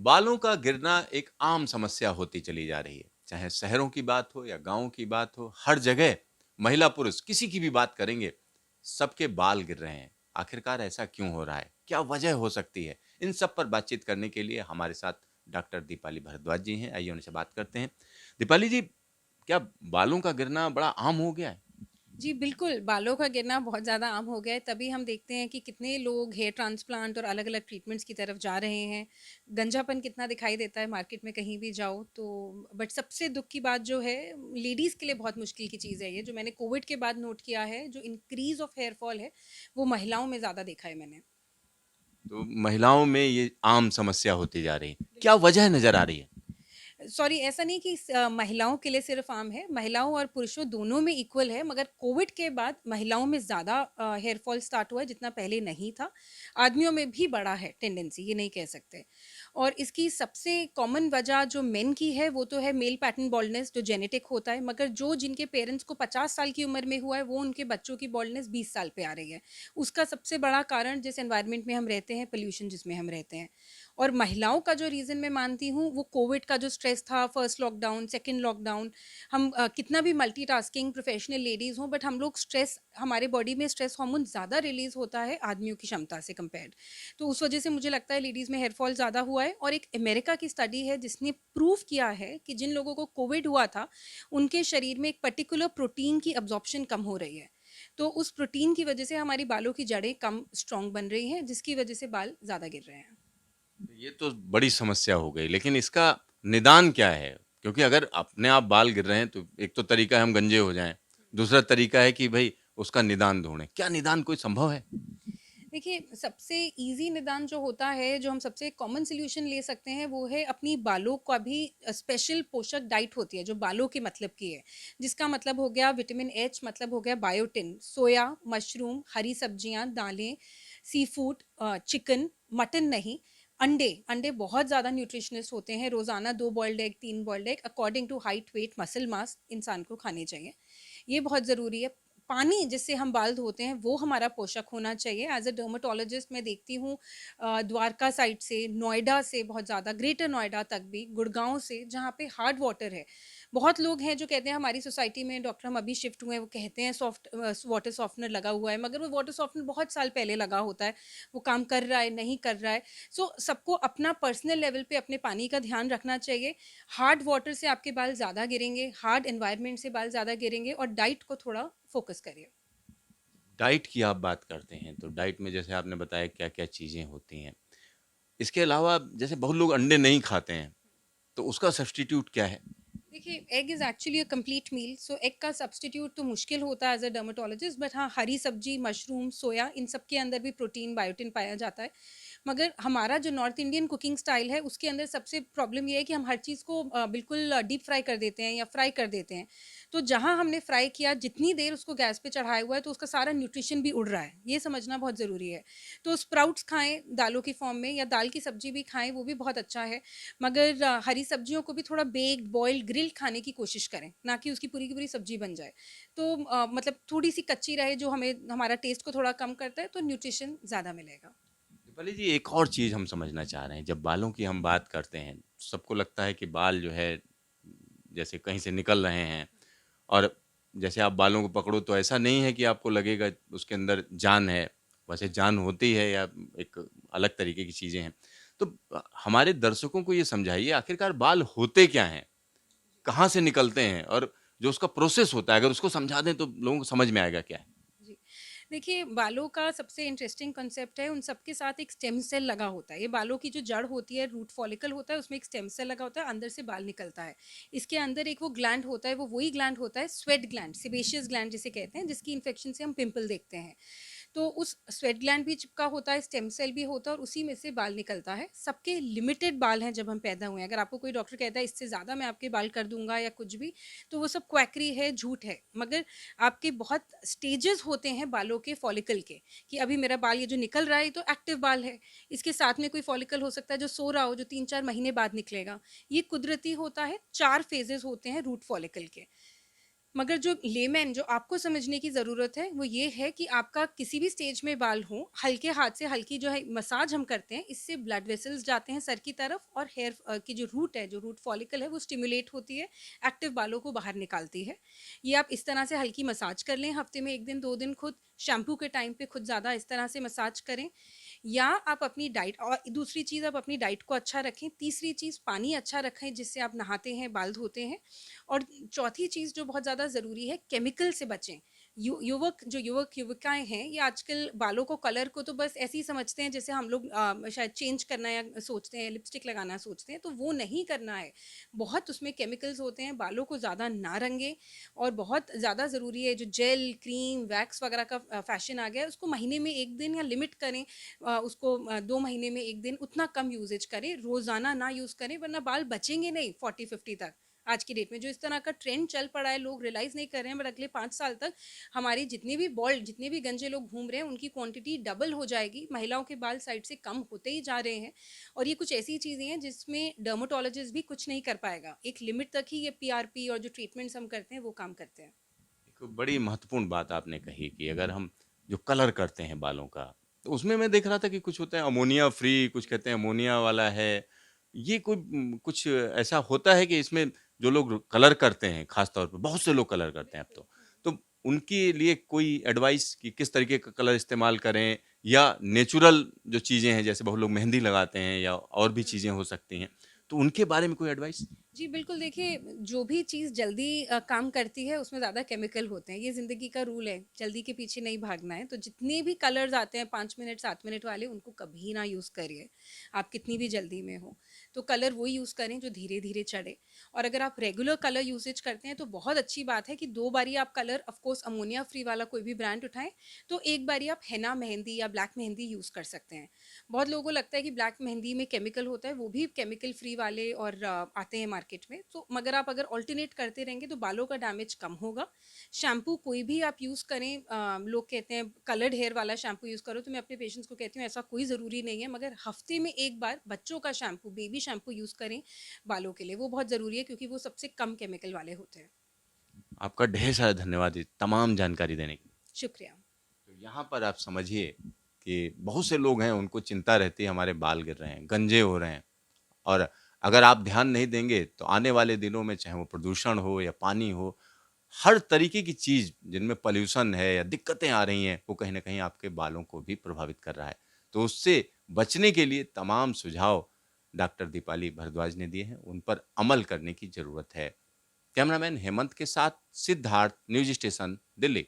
बालों का गिरना एक आम समस्या होती चली जा रही है। चाहे शहरों की बात हो या गाँव की बात हो, हर जगह महिला-पुरुष किसी की भी बात करेंगे, सबके बाल गिर रहे हैं। आखिरकार ऐसा क्यों हो रहा है? क्या वजह हो सकती है? इन सब पर बातचीत करने के लिए हमारे साथ डॉक्टर दीपाली भारद्वाज जी हैं। आइए उनसे बात करते हैं। दीपाली जी, क्या बालों का गिरना बड़ा आम हो गया है? जी, बिल्कुल, बालों का गिरना बहुत ज़्यादा आम हो गया है, तभी हम देखते हैं कि कितने लोग हेयर ट्रांसप्लांट और अलग-अलग ट्रीटमेंट्स की तरफ जा रहे हैं। गंजापन कितना दिखाई देता है मार्केट में कहीं भी जाओ तो बट सबसे दुःख की बात जो है, लेडीज़ के लिए बहुत मुश्किल की चीज़ है ये, जो मैंने कोविड के बाद नोट किया है, जो इंक्रीज़ ऑफ हेयर फॉल है, वो महिलाओं में ज़्यादा देखा है मैंने। तो महिलाओं में ये आम समस्या होती जा रही है। क्या वजह नज़र आ रही है? सॉरी, ऐसा नहीं कि महिलाओं के लिए सिर्फ आम है, महिलाओं और पुरुषों दोनों में इक्वल है, मगर कोविड के बाद महिलाओं में ज़्यादा हेयर फॉल स्टार्ट हुआ है जितना पहले नहीं था। आदमियों में भी बड़ा है टेंडेंसी, ये नहीं कह सकते। और इसकी सबसे कॉमन वजह जो मेन की है वो तो है मेल पैटर्न बाल्डनेस, जो जेनेटिक होता है, मगर जो जिनके पेरेंट्स को 50 साल की उम्र में हुआ है वो उनके बच्चों की बाल्डनेस 20 साल पे आ रही है। उसका सबसे बड़ा कारण जिस एनवायरनमेंट में हम रहते हैं, पोल्यूशन जिसमें हम रहते हैं। और महिलाओं का जो रीज़न मैं मानती हूँ, वो कोविड का जो स्ट्रेस था, फर्स्ट लॉकडाउन, सेकंड लॉकडाउन, हम कितना भी मल्टीटास्किंग प्रोफेशनल लेडीज़ हों, बट हम लोग स्ट्रेस, हमारे बॉडी में स्ट्रेस हार्मोन ज़्यादा रिलीज़ होता है आदमियों की क्षमता से कंपेयर्ड। तो उस वजह से मुझे लगता है लेडीज़ में हेयर फॉल ज़्यादा हुआ है। और एक अमेरिका की स्टडी है जिसने प्रूव किया है कि जिन लोगों को कोविड हुआ था, उनके शरीर में एक पर्टिकुलर प्रोटीन की अब्जॉर्प्शन कम हो रही है। तो उस प्रोटीन की वजह से हमारी बालों की जड़ें कम स्ट्रॉन्ग बन रही हैं, जिसकी वजह से बाल ज़्यादा गिर रहे हैं। ये तो बड़ी समस्या हो गई, लेकिन इसका निदान क्या है? क्योंकि अगर अपने आप बाल गिर रहे हैं, तो एक तो तरीका है हम गंजे हो जाएँ, दूसरा तरीका है कि भई उसका निदान ढूँढें। क्या निदान कोई संभव है? देखिए, सबसे ईज़ी निदान जो होता है, जो हम सबसे कॉमन सॉल्यूशन ले सकते हैं, वो है अपनी बालों का भी स्पेशल पोषक डाइट होती है, जो बालों के मतलब की है। जिसका मतलब हो गया विटामिन एच, मतलब हो गया बायोटिन, सोया, मशरूम, हरी सब्जियाँ, दालें, सी-फूड, चिकन, मटन नहीं, अंडे। अंडे बहुत ज़्यादा न्यूट्रिशनिस्ट होते हैं, रोज़ाना 2 boiled egg, 3 boiled egg according to height, weight, muscle mass इंसान को खाने चाहिए। ये बहुत ज़रूरी है। पानी जिससे हम बाल धोते हैं वो हमारा पोषक होना चाहिए। एज़ अ डर्मेटोलॉजिस्ट मैं देखती हूँ द्वारका साइड से, नोएडा से बहुत ज़्यादा, ग्रेटर नोएडा तक भी, गुड़गाँव से, जहाँ पे हार्ड वाटर है। बहुत लोग हैं जो कहते हैं हमारी सोसाइटी में, डॉक्टर हम अभी शिफ्ट हुए हैं, वो कहते हैं सॉफ्ट वाटर सॉफ्टनर लगा हुआ है, मगर वो वाटर सॉफ्टनर बहुत साल पहले लगा होता है। वो काम कर रहा है, नहीं कर रहा है। सो सबको अपना पर्सनल लेवल पे अपने पानी का ध्यान रखना चाहिए। हार्ड वाटर से आपके बाल ज़्यादा गिरेंगे, हार्ड एनवायरनमेंट से बाल ज़्यादा गिरेंगे, और डाइट को थोड़ा फ़ोकस करिए। डाइट की आप बात करते हैं, तो डाइट में जैसे आपने बताया क्या-क्या चीज़ें होती हैं। इसके अलावा जैसे बहुत लोग अंडे नहीं खाते हैं, तो उसका सब्स्टिट्यूट क्या है? देखिए, egg is actually a complete meal, so egg का सब्स्टिट्यूट तो मुश्किल होता है एज़ अ डर्मेटोलॉजिस्ट, बट हाँ, हरी सब्जी, मशरूम, सोया, इन सब के अंदर भी प्रोटीन, बायोटिन पाया जाता है। मगर हमारा जो नॉर्थ इंडियन कुकिंग स्टाइल है, उसके अंदर सबसे प्रॉब्लम ये है कि हम हर चीज़ को बिल्कुल डीप फ्राई कर देते हैं या फ्राई कर देते हैं। तो जहाँ हमने फ्राई किया, जितनी देर उसको गैस पे चढ़ाया हुआ है, तो उसका सारा न्यूट्रिशन भी उड़ रहा है। ये समझना बहुत ज़रूरी है। तो स्प्राउट्स खाएँ दालों की फॉर्म में, या दाल की सब्ज़ी भी खाएँ, वो भी बहुत अच्छा है। मगर हरी सब्जियों को भी थोड़ा बेक्ड, बॉइल्ड, ग्रिल्ड खाने की कोशिश करें, ना कि उसकी पूरी की पूरी सब्ज़ी बन जाए। तो मतलब थोड़ी-सी कच्ची रहे, जो हमें हमारा टेस्ट को थोड़ा कम करता है, तो न्यूट्रिशन ज़्यादा मिलेगा। दीपाली जी, एक और चीज़ हम समझना चाह रहे हैं, जब बालों की हम बात करते हैं, सबको लगता है कि बाल जो है, जैसे कहीं से निकल रहे हैं और जैसे आप बालों को पकड़ो तो ऐसा नहीं है कि आपको लगेगा उसके अंदर जान है, वैसे जान होती है या एक अलग तरीके की चीज़ें हैं। तो हमारे दर्शकों को ये समझाइए आखिरकार बाल होते क्या हैं? कहाँ से निकलते हैं? और जो उसका प्रोसेस होता है अगर उसको समझा दें तो लोगों को समझ में आएगा क्या है? जी। देखिए, बालों का सबसे इंटरेस्टिंग कांसेप्ट है, उन सबके साथ एक स्टेम सेल लगा होता है। ये बालों की जो जड़ होती है, रूट फॉलिकल होता है, उसमें एक स्टेम सेल लगा होता है, अंदर से बाल निकलता है। इसके अंदर एक वो ग्लैंड होता है, वो वही ग्लैंड होता है, स्वेट ग्लैंड, सेबेशियस ग्लैंड जिसे कहते हैं, जिसकी इन्फेक्शन से हम पिंपल देखते हैं। तो उस स्वेट ग्लैंड भी चिपका होता है, स्टेम सेल भी होता है, और उसी में से बाल निकलता है। सबके लिमिटेड बाल हैं जब हम पैदा हुए हैं। अगर आपको कोई डॉक्टर कहता है इससे ज़्यादा मैं आपके बाल कर दूँगा या कुछ भी, तो वो सब क्वैकरी है, झूठ है। मगर आपके बहुत स्टेजेस होते हैं बालों के फॉलिकल के, कि अभी मेरा बाल ये जो निकल रहा है, ये तो एक्टिव बाल है। इसके साथ में कोई फॉलिकल हो सकता है जो सो रहा हो, जो 3-4 महीने बाद निकलेगा। ये कुदरती होता है। 4 फेजेज़ होते हैं रूट फॉलिकल के। मगर जो लेमैन जो आपको समझने की ज़रूरत है, वो ये है कि आपका किसी भी स्टेज में बाल हो, हल्के हाथ से हल्की जो है मसाज हम करते हैं, इससे ब्लड वेसल्स जाते हैं सर की तरफ और हेयर की जो रूट है, जो रूट फॉलिकल है, वो स्टिमुलेट होती है, एक्टिव बालों को बाहर निकालती है। ये आप इस तरह से हल्की मसाज कर लें, हफ्ते में 1 दिन, 2 दिन खुद, शैम्पू के टाइम पे खुद ज़्यादा इस तरह से मसाज करें। या आप अपनी डाइट और दूसरी चीज़ आप अपनी डाइट को अच्छा रखें, तीसरी चीज़ पानी अच्छा रखें जिससे आप नहाते हैं, बाल धोते हैं और चौथी चीज़ जो बहुत ज़्यादा ज़रूरी है केमिकल से बचें। युवक-युविकाएँ हैं ये आजकल बालों को कलर को तो बस ऐसे ही समझते हैं जैसे हम लोग शायद चेंज करना या सोचते हैं, लिपस्टिक लगाना सोचते हैं, तो वो नहीं करना है। बहुत उसमें केमिकल्स होते हैं, बालों को ज़्यादा ना रंगें और बहुत ज़्यादा ज़रूरी है जो जेल, क्रीम, वैक्स वगैरह का फ़ैशन आ गया है उसको महीने में 1 दिन या लिमिट करें उसको 2 महीने में 1 दिन उतना कम यूज़ेज करें, रोज़ाना ना यूज़ करें वरना बाल बचेंगे नहीं 40-50 तक। आज की डेट में जो इस तरह का ट्रेंड चल पड़ा है लोग रियलाइज़ नहीं कर रहे हैं बट अगले 5 साल तक हमारी जितने भी बॉल्ड जितने भी गंजे लोग घूम रहे हैं उनकी क्वांटिटी डबल हो जाएगी। महिलाओं के बाल साइड से कम होते ही जा रहे हैं और ये कुछ ऐसी चीज़ें हैं जिसमें डर्मेटोलॉजिस्ट भी कुछ नहीं कर पाएगा। एक लिमिट तक ही ये पीआरपी और जो ट्रीटमेंट्स हम करते हैं वो काम करते हैं। एक बड़ी महत्वपूर्ण बात आपने कही कि अगर हम जो कलर करते हैं बालों का, तो उसमें मैं देख रहा था कि कुछ होता है अमोनिया फ्री, कुछ कहते हैं अमोनिया वाला है। ये कोई कुछ ऐसा होता है कि इसमें जो लोग कलर करते हैं, ख़ास तौर पे बहुत से लोग कलर करते हैं अब तो। तो उनके लिए कोई एडवाइस कि किस तरीके का कलर इस्तेमाल करें या नेचुरल जो चीज़ें हैं, जैसे बहुत लोग मेहंदी लगाते हैं या और भी चीज़ें हो सकती हैं, तो उनके बारे में कोई एडवाइस? जी, बिल्कुल देखिए, जो भी चीज़ जल्दी काम करती है उसमें ज़्यादा केमिकल होते हैं, ये ज़िंदगी का रूल है, जल्दी के पीछे नहीं भागना है। तो जितने भी कलर्स आते हैं 5 मिनट, 7 मिनट वाले उनको कभी ना यूज़ करिए, आप कितनी भी जल्दी में हो। तो कलर वो यूज़ करें जो धीरे-धीरे चढ़े और अगर आप रेगुलर कलर यूसेज करते हैं तो बहुत अच्छी बात है कि 2 बारी आप colour of course ammonia free वाला कोई भी ब्रांड उठाएँ, तो एक बारी आप हेना मेहंदी या ब्लैक मेहंदी यूज़ कर सकते हैं। बहुत लोगों को लगता है कि ब्लैक मेहंदी में केमिकल होता है, वो भी केमिकल फ्री वाले और आते हैं मार्केट में। तो मगर आप अगर ऑल्टरनेट करते रहेंगे तो बालों का डैमेज कम होगा। शैम्पू कोई भी आप यूज़ करें लोग कहते हैं कलर्ड हेयर वाला शैम्पू यूज़ करो, तो मैं अपने पेशेंट्स को कहती हूँ ऐसा कोई ज़रूरी नहीं है, मगर हफ्ते में 1 बार बच्चों का शैम्पू, बेबी शैम्पू यूज़ करें बालों के लिए, वो बहुत ज़रूरी है क्योंकि वो सबसे कम केमिकल वाले होते हैं। आपका ढेर सारा धन्यवाद ये तमाम जानकारी देने के लिए। शुक्रिया। तो यहाँ पर आप समझिए कि बहुत से लोग हैं उनको चिंता रहती है हमारे बाल गिर रहे हैं, गंजे हो रहे हैं और अगर आप ध्यान नहीं देंगे तो आने वाले दिनों में चाहे वो प्रदूषण हो या पानी हो, हर तरीके की चीज़ जिनमें पॉल्यूशन है या दिक्कतें आ रही हैं, वो कहीं न कहीं आपके बालों को भी प्रभावित कर रहा है। तो उससे बचने के लिए तमाम सुझाव डॉक्टर दीपाली भारद्वाज ने दिए हैं, उन पर अमल करने की ज़रूरत है। कैमरामैन हेमंत के साथ सिद्धार्थ, न्यूज़ स्टेशन, दिल्ली।